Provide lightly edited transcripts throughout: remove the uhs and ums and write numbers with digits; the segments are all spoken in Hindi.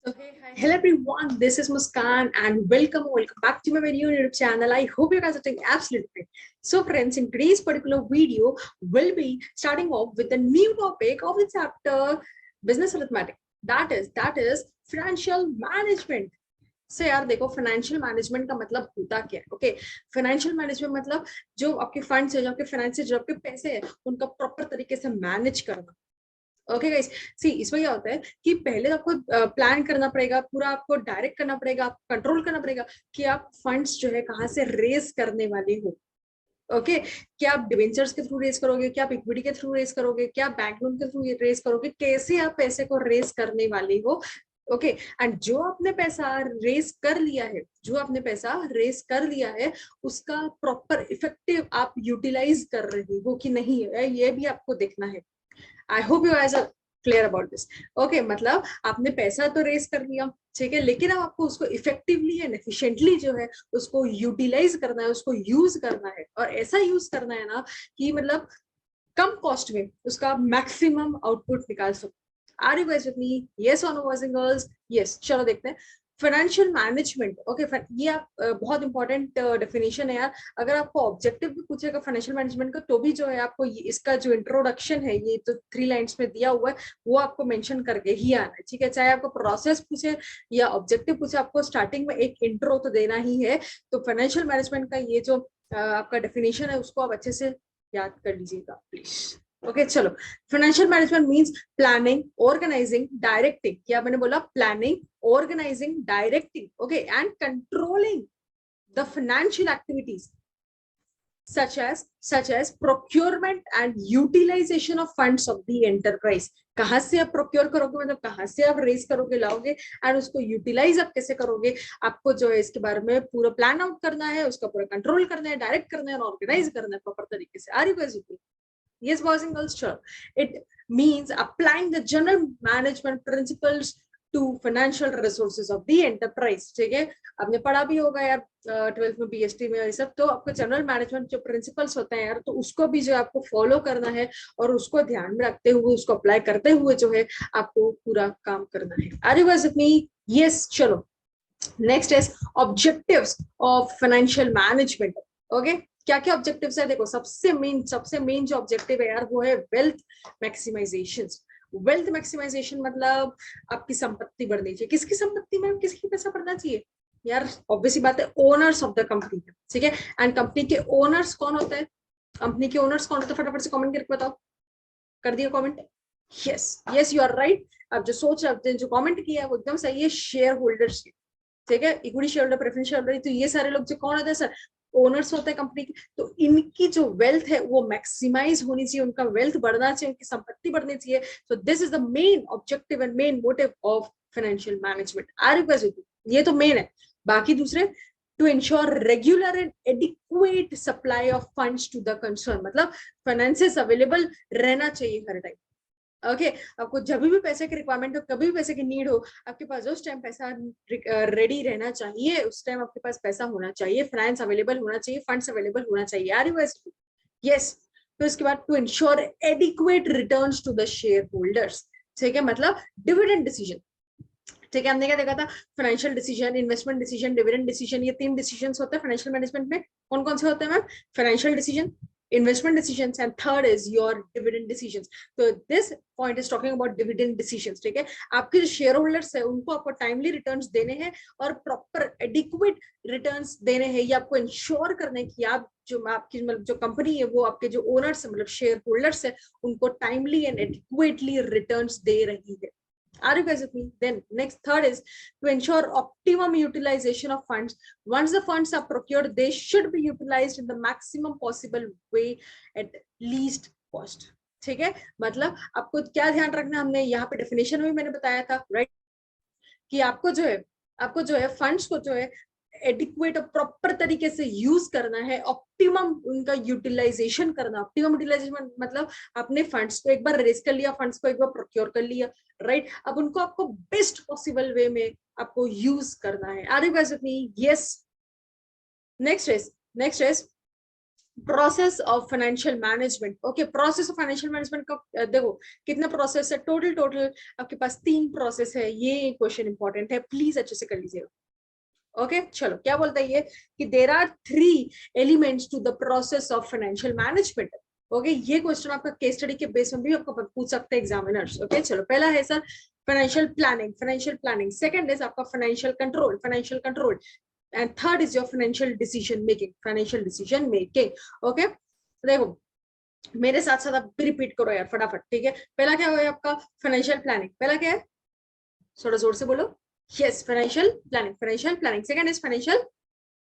Okay, hi. Hello everyone, this is Muskan and welcome back to my very new YouTube channel. I hope you guys are doing absolutely great. So friends, in today's particular video, we'll be starting off with a new topic of the chapter Business Arithmetic. That is financial management. So यार देखो फाइनेंशियल मैनेजमेंट का मतलब होता क्या है? ओके, फाइनेंशियल मैनेजमेंट मतलब जो आपके फंड्स है, जो आपके फाइनेंस है, जो आपके पैसे हैं, उनका प्रॉपर तरीके से मैनेज करना। ओके गाइस, सी इसमें क्या होता है कि पहले आपको प्लान करना पड़ेगा, पूरा आपको डायरेक्ट करना पड़ेगा, आपको कंट्रोल करना पड़ेगा कि आप फंड्स जो है कहाँ से रेस करने वाले हो। ओके, क्या आप डिवेंचर्स के थ्रू रेस करोगे, क्या आप इक्विटी के थ्रू रेस करोगे, क्या आप बैंक लोन के थ्रू रेस करोगे, कैसे आप पैसे को रेस करने वाले हो। ओके, एंड जो आपने पैसा रेस कर लिया है, जो आपने पैसा रेस कर लिया है, उसका प्रॉपर इफेक्टिव आप यूटिलाइज कर रहे हो कि नहीं है, ये भी आपको देखना है। I hope you guys are clear about this. Okay, मतलब आपने पैसा तो रेस कर लिया, ठीक है, लेकिन अब आपको उसको इफेक्टिवली एंड एफिशिएंटली जो है उसको यूटिलाइज करना है, उसको यूज करना है, और ऐसा यूज करना है ना कि मतलब कम कॉस्ट में उसका मैक्सिमम आउटपुट निकाल सको। Are you guys with me? Yes और no boys and girls? Yes, चलो देखते हैं फाइनेंशियल मैनेजमेंट। ओके, ये आप बहुत इंपॉर्टेंट डेफिनेशन है यार। अगर आपको ऑब्जेक्टिव भी पूछेगा फाइनेंशियल मैनेजमेंट का, तो भी जो है आपको इसका जो इंट्रोडक्शन है, ये तो 3 लाइन्स में दिया हुआ है, वो आपको मेंशन करके ही आना है, ठीक है। चाहे आपको प्रोसेस पूछे या ऑब्जेक्टिव पूछे, आपको स्टार्टिंग में एक इंट्रो तो देना ही है। तो फाइनेंशियल मैनेजमेंट का ये जो आपका डेफिनेशन है, उसको आप अच्छे से याद कर लीजिएगा प्लीज। ओके, चलो। Financial management means planning, organising, directing. क्या मैंने बोला? Planning, organizing, directing, okay, and controlling the financial activities such as procurement and utilization of funds of the enterprise। कहां से आप प्रोक्योर करोगे, मतलब कहां से आप रेज करोगे, लाओगे, एंड उसको यूटिलाइज आप कैसे करोगे, आपको जो है इसके बारे में पूरा प्लान आउट करना है, उसका पूरा कंट्रोल करना है, डायरेक्ट करना है और ऑर्गेनाइज करना है प्रॉपर तरीके से। Are you guys with me? Yes, boys and girls, sure. It means applying the general management principles to financial resources of the enterprise। ठीक है, आपने पढ़ा भी होगा यार 12th में, बीएसटी में, ये सब। तो आपको जनरल मैनेजमेंट जो प्रिंसिपल्स होते हैं यार, तो उसको भी जो आपको फॉलो करना है, और उसको ध्यान में रखते हुए, उसको अप्लाई करते हुए जो है आपको पूरा काम करना है। Are you guys with me? Yes, चलो। Next is objectives of financial management. Okay, क्या क्या ऑब्जेक्टिव्स है? देखो, सबसे मेन जो ऑब्जेक्टिव है यार, वो है वेल्थ मैक्सिमाइजेशन। वेल्थ मैक्सिमाइजेशन मतलब आपकी संपत्ति बढ़नी चाहिए। किसकी संपत्ति में? किसकी पैसा बढ़ना चाहिए यार? ऑब्वियसली बात है, ओनर्स ऑफ द कंपनी, ठीक है। एंड कंपनी के ओनर्स कौन होते हैं? कंपनी के ओनर्स कौन होते हैं? फटाफट से कमेंट करके बताओ। कर दिया comment? Yes, yes, you are right. अब जो सोच रहे, जो कमेंट किया है वो एकदम सही है, शेयर होल्डर्स, ठीक है। Equity share holder, preference share holder, तो ये सारे लोग जो कौन होते हैं सर? ओनर्स होते हैं कंपनी के। तो इनकी जो वेल्थ है वो मैक्सिमाइज होनी चाहिए, उनका वेल्थ बढ़ना चाहिए, उनकी संपत्ति बढ़नी चाहिए। तो this is the main objective and main motive of financial management. Are you guys with me? ये तो मेन है। बाकी दूसरे, to ensure regular and adequate supply of funds to the concern, मतलब फाइनेंसेस अवेलेबल रहना चाहिए हर टाइम। ओके, आपको जब भी पैसे की रिक्वायरमेंट हो, कभी भी पैसे की नीड हो, आपके पास उस टाइम पैसा रेडी रहना चाहिए, उस टाइम आपके पास पैसा होना चाहिए, फाइनेंस अवेलेबल होना चाहिए, फंड्स अवेलेबल होना चाहिए। Are you guys? यस। तो इसके बाद to ensure adequate returns to the share holders, ठीक है, मतलब डिविडेंड डिसीजन। ठीक है, हमने क्या देखा था? Financial decision, investment decision, dividend decision, ये 3 डिसीजन होते हैं फाइनेंशियल मैनेजमेंट में। कौन कौन से होते हैं ma'am? Financial decision, investment decisions, and third is your dividend decisions। तो this point is talking about dividend decisions, ठीक है। आपके जो शेयर होल्डर्स है, उनको आपको टाइमली रिटर्न्स देने हैं और प्रॉपर एडिक्वेट रिटर्न्स देने हैं। ये आपको इंश्योर करना है कि आप जो आपकी मतलब जो कंपनी है, वो आपके जो ओनर्स है, मतलब शेयर होल्डर्स है, उनको टाइमली एंड एडिक्वेटली रिटर्न्स दे रही है। Are you guys with me? Then next, third is to ensure optimum utilization of funds। Once the funds are procured, they should be utilized in the maximum possible way at least cost। ठीक है, मतलब आपको क्या ध्यान रखना, हमने यहाँ पे डेफिनेशन में मैंने बताया था, राइट, कि आपको जो है फंड्स को जो है एडिक्वेट और प्रॉपर तरीके से यूज करना है, ऑप्टिमम उनका यूटिलाइजेशन करना। ऑप्टिमम यूटिलाइजेशन मतलब आपने फंड्स को एक बार रेज कर लिया, फंड्स को एक बार प्रोक्योर कर लिया, राइट, अब उनको आपको बेस्ट पॉसिबल वे में आपको यूज करना है। Are you guys with me? Yes. Next is process of financial management. Okay, process of financial management का देखो कितना प्रोसेस है, टोटल टोटल आपके पास 3 प्रोसेस है। ये क्वेश्चन इंपॉर्टेंट है, प्लीज अच्छे से कर लीजिएगा। ओके चलो, क्या बोलता है ये कि there are 3 elements to the process of financial management. Okay, ये क्वेश्चन आपका केस स्टडी के बेस में भी आपको पूछ सकते हैं एग्जामिनर्स। ओके चलो, पहला है sir financial planning, financial planning. Second is आपका financial control, financial control. And third is your financial decision making, financial decision making. Okay देखो मेरे साथ साथ आप रिपीट करो यार फटाफट, ठीक है। पहला क्या हुआ आपका फाइनेंशियल प्लानिंग, पहला क्या है, थोड़ा जोर से बोलो। Yes, financial planning, financial planning. Second is financial,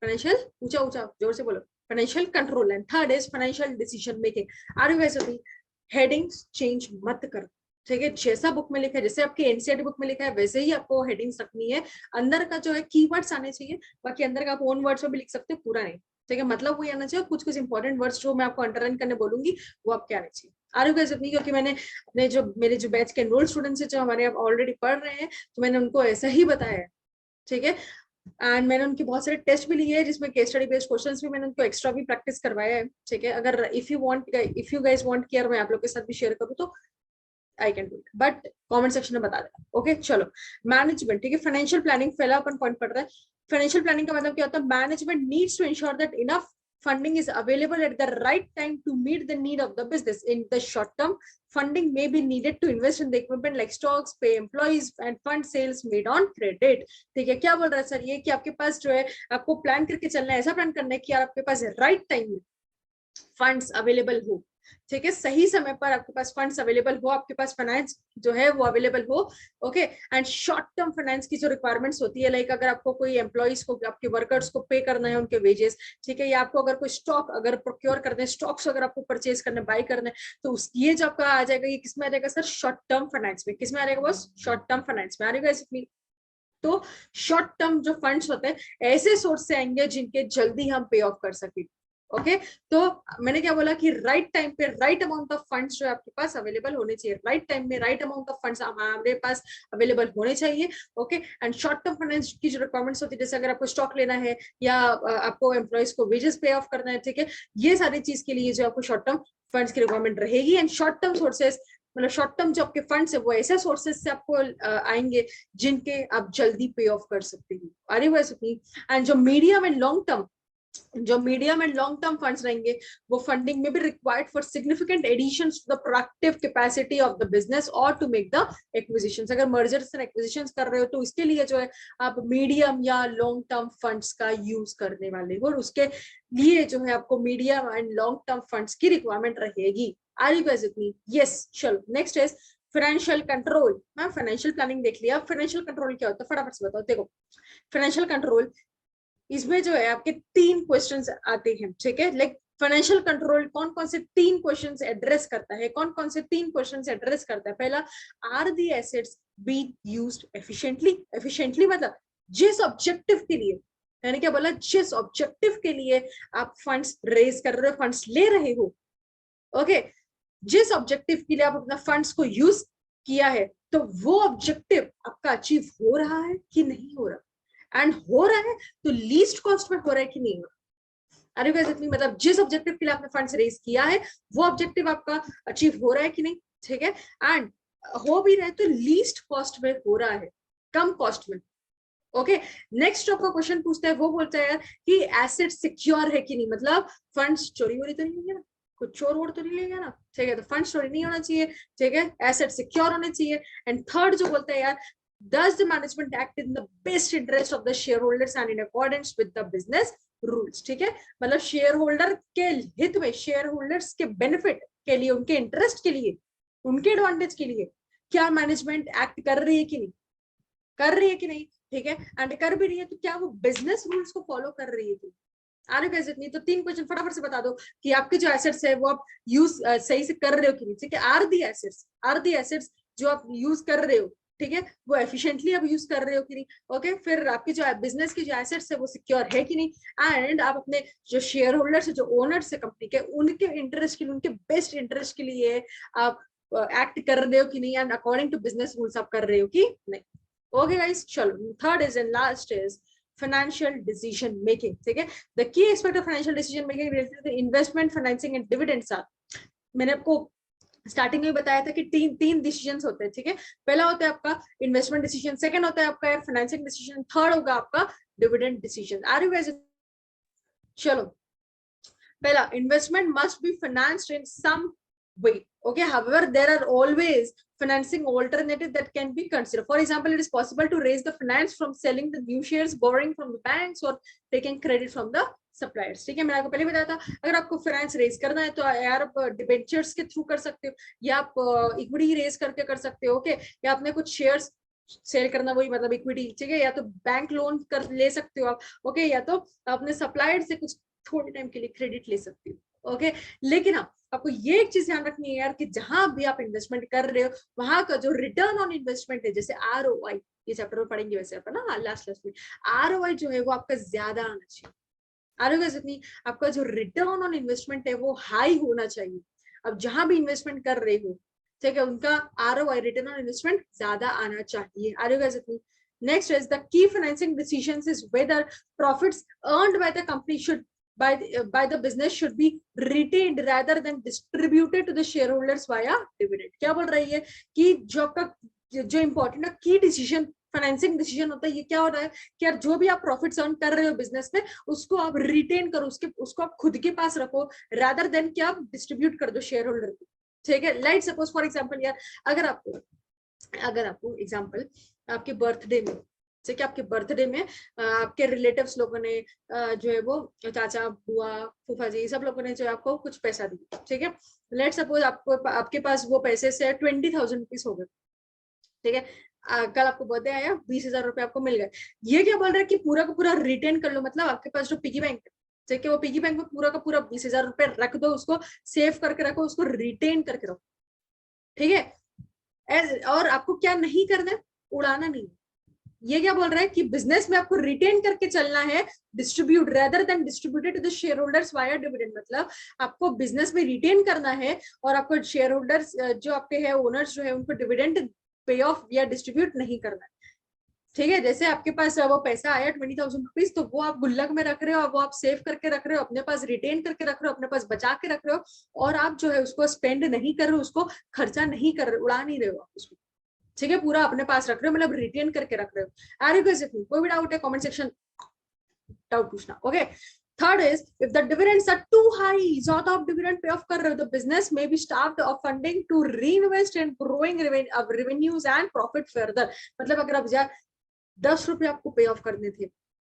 financial ऊंचा ऊंचा जोर से बोलो, financial control. And third is financial decision making. Are you guys with me? Headings change मत करो, ठीक है। जैसा बुक में लिखा है, जैसे आपके एनसीईआरटी बुक में लिखा है वैसे ही आपको हेडिंग्स रखनी है। अंदर का जो है कीवर्ड्स आने चाहिए, बाकी अंदर का आप ओन वर्ड्स में भी लिख सकते हो, पूरा नहीं, ठीक है। मतलब वही आना चाहिए, कुछ कुछ इंपॉर्टेंट वर्ड्स जो मैं आपको अंडरलाइन करने बोलूंगी वो आपके आने चाहिए। Are you guys with me? क्योंकि मैंने अपने जो मेरे जो बैच के एनरोल स्टूडेंट्स है जो हमारे यहाँ ऑलरेडी पढ़ रहे हैं, तो मैंने उनको ऐसा ही बताया है, ठीक है। एंड मैंने उनके बहुत सारे टेस्ट भी लिए हैं जिसमें केस स्टडी बेस्ड क्वेश्चंस भी मैंने उनको एक्स्ट्रा भी प्रैक्टिस करवाया है, ठीक है। अगर इफ यू गाइस वांट कि मैं आप लोग के साथ भी शेयर करूँ तो I can do it, but comment section में बता देना। ओके चलो, मैनेजमेंट, ठीक है। फाइनेंशियल प्लानिंग पहला अपन पॉइंट पढ़ रहे हैं। फाइनेंशियल प्लानिंग का मतलब क्या होता है? Management needs to ensure that enough funding is available at the right time to meet the need of the business. In the short term, funding may be needed to invest in the equipment like stocks, pay employees and fund sales made on credit. ठीक है, क्या बोल रहा है सर ये कि आपके पास जो है आपको प्लान करके चलना है, ऐसा प्लान करना है कि यार आपके पास राइट टाइम में फंड्स अवेलेबल हो, ठीक है। सही समय पर आपके पास फंड्स अवेलेबल हो, आपके पास फाइनेंस जो है वो अवेलेबल हो। Okay, and short term finance की जो रिक्वायरमेंट्स होती है, लाइक अगर आपको कोई एम्प्लॉइज को, आपके वर्कर्स को पे करना है उनके वेजेस, ठीक है, या आपको अगर कोई स्टॉक अगर प्रोक्योर करने, स्टॉक्स अगर आपको परचेज करने, बाय करने, तो ये जो आपका आ जाएगा, ये किसमें आ जाएगा सर? शॉर्ट टर्म फाइनेंस में। किसमें आ जाएगा बस? शॉर्ट टर्म फाइनेंस में आ जाएगा इसमें। तो शॉर्ट टर्म जो फंड्स होते हैं ऐसे सोर्स से आएंगे जिनके जल्दी हम पे ऑफ कर सके। ओके तो मैंने क्या बोला कि राइट टाइम पे राइट अमाउंट ऑफ फंड्स जो आपके पास अवेलेबल होने चाहिए, राइट टाइम में राइट अमाउंट ऑफ फंड्स हमारे पास अवेलेबल होने चाहिए। Okay and short term finance की जो रिक्वायरमेंट्स होती है, जैसे अगर आपको स्टॉक लेना है या आपको एम्प्लॉइज को वेजेस पे ऑफ करना है, ठीक है, ये सारी चीज के लिए जो आपको शॉर्ट टर्म फंड्स की रिक्वायरमेंट रहेगी। एंड शॉर्ट टर्म सोर्सेस मतलब शॉर्ट टर्म जो आपके फंड्स है वो ऐसे सोर्सेस से आपको आएंगे जिनके आप जल्दी पे ऑफ कर सकते हो। Are you guys with me? And जो medium and long term funds रहेंगे वो फंडिंग में भी required for significant additions to the productive capacity of the business और टू मेक द एक्विजिशंस। अगर मर्जर्स एंड एक्विजिशंस कर रहे हो तो इसके लिए जो है आप मीडियम या लॉन्ग टर्म फंड्स का यूज करने वाले हो, और उसके लिए जो है आपको medium and long term funds की रिक्वायरमेंट रहेगी। Are you guys with me? Yes चलो, next is financial control. Ma'am financial planning देख लिया, फाइनेंशियल कंट्रोल क्या होता है फटाफट से बताओ। देखो फाइनेंशियल कंट्रोल, इसमें जो है आपके 3 क्वेश्चंस आते हैं, ठीक है। लाइक फाइनेंशियल कंट्रोल कौन कौन से 3 क्वेश्चंस एड्रेस करता है? कौन कौन से 3 क्वेश्चंस एड्रेस करता है? पहला, are the assets being used efficiently? Efficiently मतलब जिस ऑब्जेक्टिव के लिए, मैंने क्या बोला, जिस ऑब्जेक्टिव के लिए आप फंड्स रेज कर रहे हो, फंड्स ले रहे हो, ओके, जिस ऑब्जेक्टिव के लिए आप अपना फंड्स को यूज किया है, तो वो ऑब्जेक्टिव आपका अचीव हो रहा है कि नहीं हो रहा? एंड हो रहा है तो लीस्ट कॉस्ट में हो रहा है कि नहीं हो रहा? अरे वैसे इतनी मतलब जिस ऑब्जेक्टिव के लिए आपने फंड्स रेज किया है वो ऑब्जेक्टिव आपका अचीव हो रहा है कि नहीं, ठीक है। एंड हो भी रहा है तो लीस्ट कॉस्ट में हो रहा है, कम कॉस्ट में। ओके नेक्स्ट आपका क्वेश्चन पूछता है, वो बोलता है यार कि एसेट सिक्योर है कि नहीं, मतलब फंड्स चोरी वोरी तो नहीं होंगे ना, कुछ चोर वोर तो नहीं लेगा ना, ठीक है, तो फंड्स चोरी नहीं होना चाहिए, ठीक है, एसेट सिक्योर होने चाहिए। एंड थर्ड जो बोलता है यार, does the management act in the best interest of the shareholders and in accordance with the business rules? ठीक है, मतलब शेयर होल्डर के हित में, शेयर होल्डर्स के बेनिफिट के लिए, उनके इंटरेस्ट के लिए, उनके एडवांटेज के लिए क्या मैनेजमेंट एक्ट कर रही है कि नहीं, कर रही है कि नहीं, ठीक है। एंड कर भी रही है तो क्या वो बिजनेस रूल्स को फॉलो कर रही है कि आरे कैसे नहीं? तो 3 क्वेश्चन फटाफट से बता दो कि आपके जो एसेट्स है वो आप यूज सही से कर रहे हो कि नहीं, ठीक है। आर दी एसेट्स जो आप यूज कर रहे हो, ठीक है, वो एफिशिएंटली आप यूज कर रहे हो कि नहीं। ओके फिर आपकी जो बिजनेस की जो एसेट्स है वो सिक्योर है कि नहीं। एंड आप अपने जो शेयर होल्डर्स है, जो ओनर्स है कंपनी के, उनके इंटरेस्ट के लिए, उनके बेस्ट इंटरेस्ट के लिए आप एक्ट कर रहे हो कि नहीं, and according to business rules आप कर रहे हो कि नहीं। ओके गाइस चलो, third is and last is financial decision making, ठीक है। The key aspect of financial decision making related to investment, financing and dividends are, मैंने आपको स्टार्टिंग में बताया था कि तीन डिसीजंस होते हैं, ठीक है। पहला होता है आपका इन्वेस्टमेंट डिसीजन, सेकंड होता है आपका फाइनेंसिंग डिसीजन, थर्ड होगा आपका dividend decision. Are you guys? चलो, पहला, investment must be financed in some way, okay, however there are always financing alternative that can be considered. For example, it is possible to raise the finance from selling the new shares, borrowing from the banks or taking credit from the suppliers, ठीक है। मैंने आपको पहले बताया था, अगर आपको फाइनेंस रेज करना है तो यार आप डिबेंचर्स के थ्रू कर सकते हो, या आप इक्विटी रेज करके कर सकते हो, ओके, या आपने कुछ शेयर्स सेल करना, वही मतलब इक्विटी, ठीक है, या तो बैंक लोन कर ले सकते हो आप, ओके, या तो आपने सप्लायर से कुछ थोड़े टाइम के लिए क्रेडिट ले सकते हो, ओके। लेकिन हाँ, आपको ये एक चीज ध्यान रखनी है यार कि जहां भी आप इन्वेस्टमेंट कर रहे हो वहां का जो रिटर्न ऑन इन्वेस्टमेंट है, जैसे ROI, ये चैप्टर में पढ़ेंगे वैसे अपन ना लास्ट में, ROI जो है वो आपका ज्यादा आना चाहिए। ROI जितनी आपका जो रिटर्न ऑन इन्वेस्टमेंट है वो हाई होना चाहिए। अब जहां भी इन्वेस्टमेंट कर रहे हो, ठीक है, उनका ROI, रिटर्न ऑन इन्वेस्टमेंट, ज्यादा आना चाहिए। ROI जितनी। Next is the key financing decisions is whether profits earned by the company should by the business should be retained rather than distributed to the shareholders via dividend। क्या बोल रही है कि जो आपका जो इंपॉर्टेंट है की डिसीजन, फाइनेंसिंग डिसीजन होता है, ये क्या हो रहा है कि यार जो भी आप प्रॉफिट्स अर्न कर रहे हो बिजनेस में, उसको आप रिटेन करो, उसको आप खुद के पास रखो, रादर देन कि आप डिस्ट्रीब्यूट कर दो शेयर होल्डर को, ठीक है। लाइक सपोज फॉर एग्जाम्पल यार, अगर आपको एग्जाम्पल आपके बर्थडे में, ठीक है, आपके बर्थडे में आपके रिलेटिव्स लोगों ने जो है वो चाचा, बुआ, फूफा जी, सब लोगों ने जो है आपको कुछ पैसा दिया, ठीक है। लेट सपोज आपके पास वो पैसे से 20,000 रुपीज हो गए, ठीक है। कल आपको बर्थडे आया, 20,000 रुपए आपको मिल गए। ये क्या बोल रहा है कि पूरा का पूरा रिटेन कर लो, मतलब आपके पास जो पिगी बैंक है, ठीक है, वो पिगी बैंक में पूरा का पूरा 20,000 रुपए रख दो, उसको सेव करके रखो, उसको रिटेन करके रखो, ठीक है। और आपको क्या नहीं करना है, उड़ाना नहीं। ये क्या बोल रहा है कि बिजनेस में आपको रिटेन करके चलना है, distribute rather than distributed to the share holders via dividend. मतलब आपको बिजनेस में रिटेन करना है और आपको शेयर होल्डर्स जो आपके है, ओनर्स जो है, उनको डिविडेंड पे ऑफ या डिस्ट्रीब्यूट नहीं करना है, ठीक है। जैसे आपके पास वो पैसा आया 20,000 रुपीज, तो वो आप गुल्लक में रख रहे हो, वो आप सेव करके रख रहे हो, अपने पास रिटेन करके रख रहे हो, अपने पास बचा के रख रहे हो, और आप जो है उसको स्पेंड नहीं कर रहे हो, उसको खर्चा नहीं कर रहे, उड़ा नहीं रहे हो आप उसको, ठीक है, पूरा अपने पास रख रहे हो, मतलब रिटेन करके रख रहे हो। Are you guys with me? कोई भी डाउट है कमेंट सेक्शन डाउट पूछना, okay. Third is if the dividends are too high, ज्यादा आप डिविडेंड पे ऑफ कर रहे हो, the business may be starved of funding to reinvest in growing revenues and profit further. मतलब अगर आप 10 रुपए आपको पे ऑफ करने थे,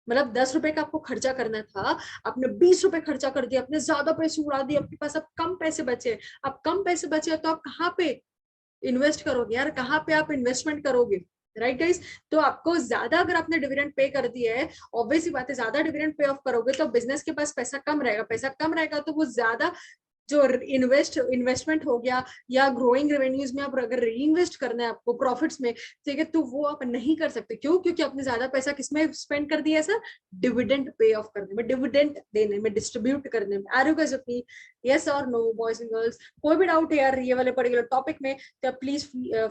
मतलब 10 रुपए का आपको खर्चा करना था, आपने 20 रुपए खर्चा कर दिया, आपने ज्यादा पैसे उड़ा दिए, आपके पास अब कम पैसे बचे, अब कम पैसे बचे तो आप कहाँ पे इन्वेस्ट करोगे यार, कहाँ पे आप इन्वेस्टमेंट करोगे, राइट गाइस। तो आपको ज्यादा अगर आपने डिविडेंड पे कर दिया है, ऑब्वियसली बात है, ज्यादा डिविडेंड पे ऑफ करोगे तो बिजनेस के पास पैसा कम रहेगा, पैसा कम रहेगा तो वो ज्यादा जो इन्वेस्टमेंट हो गया या ग्रोइंग रेवेन्यूज में आप अगर री इन्वेस्ट करना है आपको प्रॉफिट्स में, ठीक है, तो वो आप नहीं कर सकते। क्यों? क्योंकि आपने ज्यादा पैसा किसमें स्पेंड कर दिया है सर? डिविडेंड पे ऑफ करने में, डिविडेंड देने में, डिस्ट्रीब्यूट करने में। Are you guys with me? Yes और नो बॉयज एंड गर्ल्स? कोई भी डाउट है यार ये वाले पर्टिकुलर टॉपिक में, तो please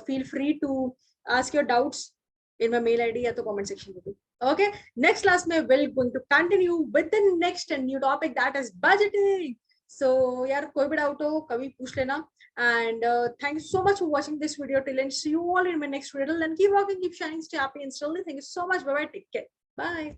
feel free to ask your doubts in my mail ID या तो comment section में। Okay, next class में we'll going to continue with the next and new topic that is budgeting. So यार कोई भी डाउट हो कभी पूछ लेना, and thank you so much for watching this video till end. See you all in my next video, and keep walking, keep shining, stay happy and slowly. Thank you so much. Bye bye, take care, bye.